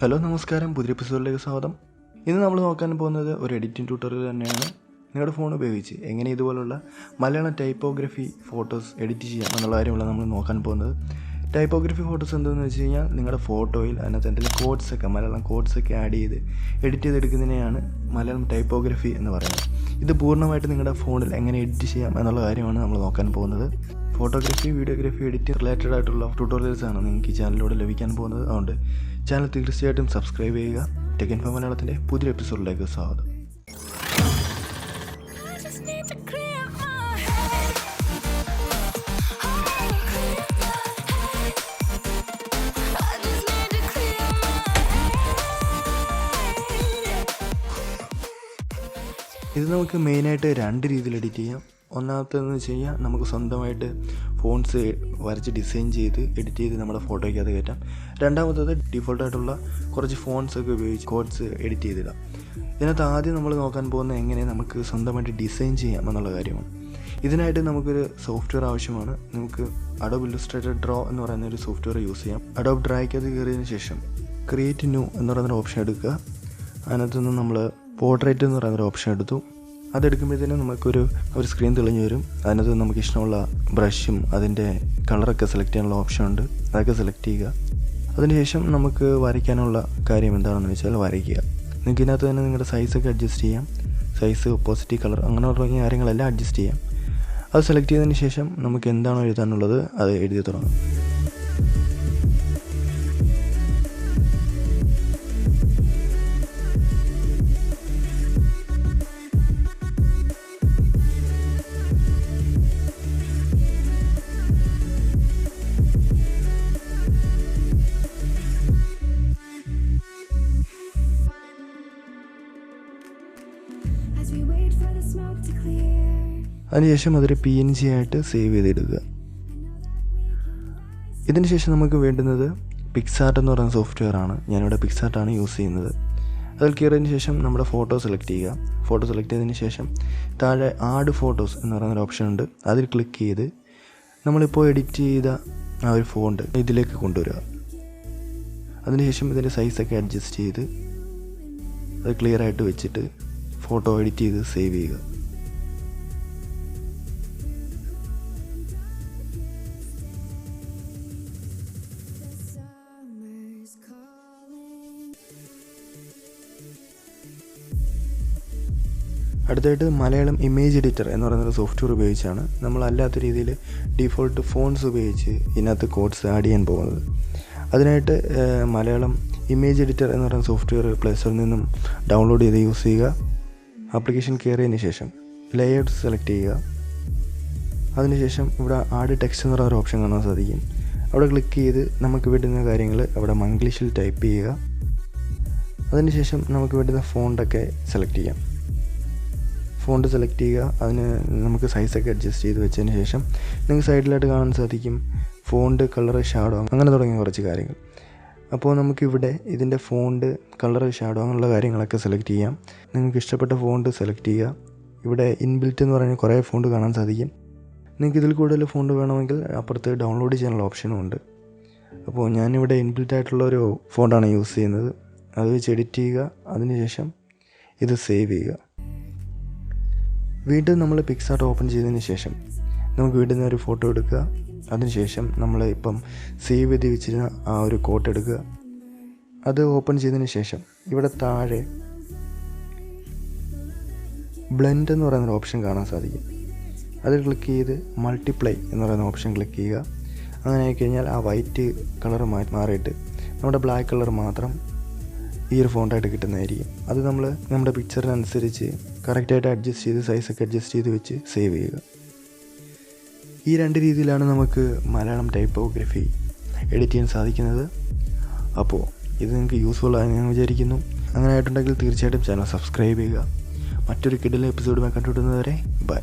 Hello നമസ്കാരം, പുതിയ എപ്പിസോഡിലേക്ക് സ്വാഗതം. ഇന്ന് നമ്മൾ നോക്കാൻ പോകുന്നത് ഒരു എഡിറ്റിംഗ് ട്യൂട്ടോറിയൽ തന്നെയാണ്. നിങ്ങളുടെ ഫോൺ ഉപയോഗിച്ച് എങ്ങനെ ഇതുപോലുള്ള മലയാളം ടൈപ്പോഗ്രഫി ഫോട്ടോസ് എഡിറ്റ് ചെയ്യാം എന്നുള്ള കാര്യമാണ് നമ്മൾ നോക്കാൻ പോകുന്നത്. ടൈപ്പോഗ്രഫി ഫോട്ടോസ് എന്താണെന്ന് വെച്ച് കഴിഞ്ഞാൽ നിങ്ങളുടെ ഫോട്ടോയിൽ അതിനകത്ത് എന്തെങ്കിലും കോഡ്സൊക്കെ മലയാളം കോഡ്സൊക്കെ ആഡ് ചെയ്ത് എഡിറ്റ് ചെയ്തെടുക്കുന്നതിനെയാണ് മലയാളം ടൈപ്പോഗ്രഫി എന്ന് പറയുന്നത്. ഇത് പൂർണ്ണമായിട്ട് നിങ്ങളുടെ ഫോണിൽ എങ്ങനെ എഡിറ്റ് ചെയ്യാം എന്നുള്ള കാര്യമാണ് നമ്മൾ നോക്കാൻ പോകുന്നത്. ഫോട്ടോഗ്രാഫി, വീഡിയോഗ്രാഫി, എഡിറ്റിംഗ് റിലേറ്റഡ് ആയിട്ടുള്ള ട്യൂട്ടോറിയൽസാണ് നിങ്ങൾക്ക് ഈ ചാനലിലൂടെ ലഭിക്കാൻ പോകുന്നത്. അതുകൊണ്ട് ചാനൽ തീർച്ചയായിട്ടും സബ്സ്ക്രൈബ് ചെയ്യുക. ടെക് ഇൻഫോ മലയാളത്തിൻ്റെ പുതിയ എപ്പിസോഡിലേക്ക് സ്വാഗതം. ഇത് നമുക്ക് മെയിനായിട്ട് രണ്ട് രീതിയിൽ എഡിറ്റ് ചെയ്യാം. ഒന്നാമത്തേതെന്ന് വെച്ച് കഴിഞ്ഞാൽ നമുക്ക് സ്വന്തമായിട്ട് ഫോൺസ് വരച്ച് ഡിസൈൻ ചെയ്ത് എഡിറ്റ് ചെയ്ത് നമ്മുടെ ഫോട്ടോയ്ക്ക് അത് കയറ്റാം. രണ്ടാമത്തേത് ഡിഫോൾട്ടായിട്ടുള്ള കുറച്ച് ഫോൺസൊക്കെ ഉപയോഗിച്ച് കോഡ്സ് എഡിറ്റ് ചെയ്തിടാം. ഇതിനകത്ത് ആദ്യം നമ്മൾ നോക്കാൻ പോകുന്നത് എങ്ങനെ നമുക്ക് സ്വന്തമായിട്ട് ഡിസൈൻ ചെയ്യാം എന്നുള്ള കാര്യമാണ്. ഇതിനായിട്ട് നമുക്കൊരു സോഫ്റ്റ്വെയർ ആവശ്യമാണ്. നമുക്ക് അഡോബ് ഇല്ലുസ്ട്രേറ്റർ ഡ്രോ എന്ന് പറയുന്ന ഒരു സോഫ്റ്റ്വെയർ യൂസ് ചെയ്യാം. അഡോബ് ഡ്രായ്ക്കകത്ത് കയറിയതിന് ശേഷം ക്രിയേറ്റ് ന്യൂ എന്ന് പറയുന്നൊരു ഓപ്ഷൻ എടുക്കുക. അതിനകത്ത് നിന്ന് നമ്മൾ പോർട്രേറ്റ് എന്ന് പറയുന്നൊരു ഓപ്ഷൻ എടുത്തു. അതെടുക്കുമ്പോഴത്തേനും നമുക്കൊരു സ്ക്രീൻ തെളിഞ്ഞു വരും. അതിനകത്ത് നമുക്ക് ഇഷ്ടമുള്ള ബ്രഷും അതിൻ്റെ കളറൊക്കെ സെലക്ട് ചെയ്യാനുള്ള ഓപ്ഷൻ ഉണ്ട്. അതൊക്കെ സെലക്ട് ചെയ്യുക. അതിനുശേഷം നമുക്ക് വരയ്ക്കാനുള്ള കാര്യം എന്താണെന്ന് വെച്ചാൽ വരയ്ക്കുക. നിങ്ങൾക്ക് ഇതിനകത്ത് തന്നെ നിങ്ങളുടെ സൈസൊക്കെ അഡ്ജസ്റ്റ് ചെയ്യാം. സൈസ്, ഒപ്പോസിറ്റി, കളർ അങ്ങനെ തുടങ്ങിയ കാര്യങ്ങളെല്ലാം അഡ്ജസ്റ്റ് ചെയ്യാം. അത് സെലക്ട് ചെയ്തതിന് ശേഷം നമുക്ക് എന്താണോ എഴുതാനുള്ളത് അത് എഴുതി തുടങ്ങാം. അതിനുശേഷം അതൊരു PNG ആയിട്ട് സേവ് ചെയ്തെടുക്കുക. ഇതിന് ശേഷം നമുക്ക് വേണ്ടുന്നത് പിക്സാർട്ട് എന്ന് പറയുന്ന സോഫ്റ്റ്വെയർ ആണ്. ഞാനിവിടെ പിക്സാർട്ടാണ് യൂസ് ചെയ്യുന്നത്. അതിൽ കയറിയതിന് ശേഷം നമ്മുടെ ഫോട്ടോ സെലക്ട് ചെയ്യുക. ഫോട്ടോ സെലക്ട് ചെയ്തതിന് ശേഷം താഴെ ആഡ് ഫോട്ടോസ് എന്ന് പറയുന്നൊരു ഓപ്ഷൻ ഉണ്ട്. അതിൽ ക്ലിക്ക് ചെയ്ത് നമ്മളിപ്പോൾ എഡിറ്റ് ചെയ്ത ആ ഒരു ഫോണ്ട് ഇതിലേക്ക് കൊണ്ടുവരിക. അതിനുശേഷം ഇതിൻ്റെ സൈസൊക്കെ അഡ്ജസ്റ്റ് ചെയ്ത് അത് ക്ലിയർ ആയിട്ട് വെച്ചിട്ട് ഫോട്ടോ എഡിറ്റ് ചെയ്ത് സേവ് ചെയ്യുക. അടുത്തായിട്ട് മലയാളം ഇമേജ് എഡിറ്റർ എന്ന് പറയുന്ന സോഫ്റ്റ്വെയർ ഉപയോഗിച്ചാണ് നമ്മളല്ലാത്ത രീതിയിൽ ഡിഫോൾട്ട് ഫോൺസ് ഉപയോഗിച്ച് ഇതിനകത്ത് കോഡ്സ് ആഡ് ചെയ്യാൻ പോകുന്നത്. അതിനായിട്ട് മലയാളം ഇമേജ് എഡിറ്റർ എന്ന് പറയുന്ന സോഫ്റ്റ്വെയർ പ്ലേ സ്റ്റോറിൽ നിന്നും ഡൗൺലോഡ് ചെയ്ത് യൂസ് ചെയ്യുക. ആപ്ലിക്കേഷൻ കയറിയതിന് ശേഷം ലേഔട്ട് സെലക്ട് ചെയ്യുക. അതിനുശേഷം ഇവിടെ ആഡ് ടെക്സ്റ്റ് എന്ന് പറയുന്ന ഒരു ഓപ്ഷൻ കാണാൻ സാധിക്കും. അവിടെ ക്ലിക്ക് ചെയ്ത് നമുക്ക് വേണ്ടുന്ന കാര്യങ്ങൾ അവിടെ മംഗ്ലീഷിൽ ടൈപ്പ് ചെയ്യുക. അതിനുശേഷം നമുക്ക് വേണ്ടുന്ന ഫോണ്ടൊക്കെ സെലക്ട് ചെയ്യാം. ഫോണ്ട് സെലക്ട് ചെയ്യുക. അതിന് നമുക്ക് സൈസൊക്കെ അഡ്ജസ്റ്റ് ചെയ്ത് വെച്ചതിന് ശേഷം നിങ്ങൾക്ക് സൈഡിലായിട്ട് കാണാൻ സാധിക്കും ഫോണ്ട്, കളർ, ഷാഡോ അങ്ങനെ തുടങ്ങിയ കുറച്ച് കാര്യങ്ങൾ. അപ്പോൾ നമുക്കിവിടെ ഇതിൻ്റെ ഫോണ്ട്, കളർ, ഷാഡോ അങ്ങനെയുള്ള കാര്യങ്ങളൊക്കെ സെലക്ട് ചെയ്യാം. നിങ്ങൾക്ക് ഇഷ്ടപ്പെട്ട ഫോണ്ട് സെലക്ട് ചെയ്യുക. ഇവിടെ ഇൻബിൽറ്റ് എന്ന് പറഞ്ഞാൽ കുറേ ഫോണ്ട് കാണാൻ സാധിക്കും. നിങ്ങൾക്ക് ഇതിൽ കൂടുതൽ ഫോണ്ട് വേണമെങ്കിൽ അപ്പുറത്ത് ഡൗൺലോഡ് ചെയ്യാനുള്ള ഓപ്ഷനും ഉണ്ട്. അപ്പോൾ ഞാനിവിടെ ഇൻബിൽറ്റ് ആയിട്ടുള്ള ഒരു ഫോണ്ടാണ് യൂസ് ചെയ്യുന്നത്. അത് വെച്ച് എഡിറ്റ് ചെയ്യുക. അതിനുശേഷം ഇത് സേവ് ചെയ്യുക. വീണ്ടും നമ്മൾ പിക്സാർട്ട് ഓപ്പൺ ചെയ്തതിന് ശേഷം നമുക്ക് വീണ്ടും ഒരു ഫോട്ടോ എടുക്കുക. അതിനുശേഷം നമ്മൾ ഇപ്പം സേവ് ചെയ്ത് വെച്ചിരുന്ന ആ ഒരു കോട്ട് എടുക്കുക. അത് ഓപ്പൺ ചെയ്തതിന് ശേഷം ഇവിടെ താഴെ ബ്ലെൻഡ് എന്ന് പറയുന്ന ഓപ്ഷൻ കാണാൻ സാധിക്കും. അതിൽ ക്ലിക്ക് ചെയ്ത് മൾട്ടിപ്ലൈ എന്ന് പറയുന്ന ഓപ്ഷൻ ക്ലിക്ക് ചെയ്യുക. അങ്ങനെ ആയിക്കഴിഞ്ഞാൽ ആ വൈറ്റ് കളർ മാറിയിട്ട് നമ്മുടെ ബ്ലാക്ക് കളർ മാത്രം ഈ ഒരു ഫോണ്ടായിട്ട് കിട്ടുന്നതായിരിക്കും. അത് നമ്മൾ നമ്മുടെ പിക്ചറിനനുസരിച്ച് കറക്റ്റായിട്ട് അഡ്ജസ്റ്റ് ചെയ്ത് സൈസൊക്കെ അഡ്ജസ്റ്റ് ചെയ്ത് വെച്ച് സേവ് ചെയ്യുക. ഈ രണ്ട് രീതിയിലാണ് നമുക്ക് മലയാളം ടൈപ്പോഗ്രഫി എഡിറ്റ് ചെയ്യാൻ സാധിക്കുന്നത്. അപ്പോൾ ഇത് നിങ്ങൾക്ക് യൂസ്ഫുൾ ആയി ഞാൻ വിചാരിക്കുന്നു. അങ്ങനെ ആയിട്ടുണ്ടെങ്കിൽ തീർച്ചയായിട്ടും ചാനൽ സബ്സ്ക്രൈബ് ചെയ്യുക. മറ്റൊരു കിടിലൻ എപ്പിസോഡുമായി കണ്ടുമുട്ടുന്നതുവരെ ബൈ.